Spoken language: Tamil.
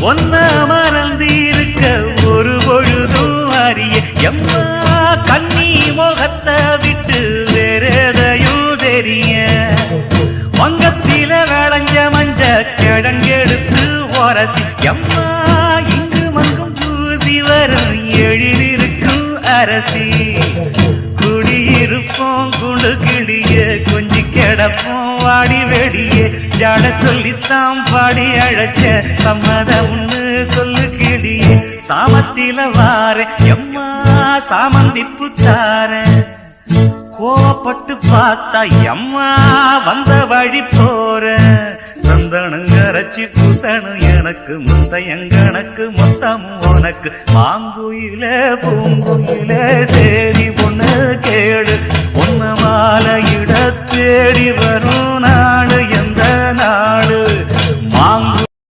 ஒன்ன மறந்திருக்க ஒரு பொழுதும் அறிய எம்மா கண்ணி முகத்தை விட்டு வேறெதையும் தெரிய வங்கத்தில விளைஞ்ச மஞ்ச கிழங்கெடுத்து உரசி எம்மா இங்கு மங்கும் பூசி வரும் எழிலிருக்கும் அரசி குடியிருப்போம் குண்டு கிளிய கொஞ்சி கிடப்போம் வாடி வெடியே ஜாட சொல்லித்தான் பாடி அழைச்ச சம்மதம்னு சொல்லு கிளியே சாமத்தில வார எம்மா சாமந்தி புத்தார கோபப்பட்டு பார்த்தா எம்மா வந்த வழி போற சந்தனங்கரைச்சி பூசணும் எனக்கு முத்தையங்கணக்கு மொத்தமும் உனக்கு மாங்குயில பூங்குயில சேரி பொண்ணு கேடு பொண்ண மாலையிட தேடி வரும் நாடு எந்த நாடு மாங்கு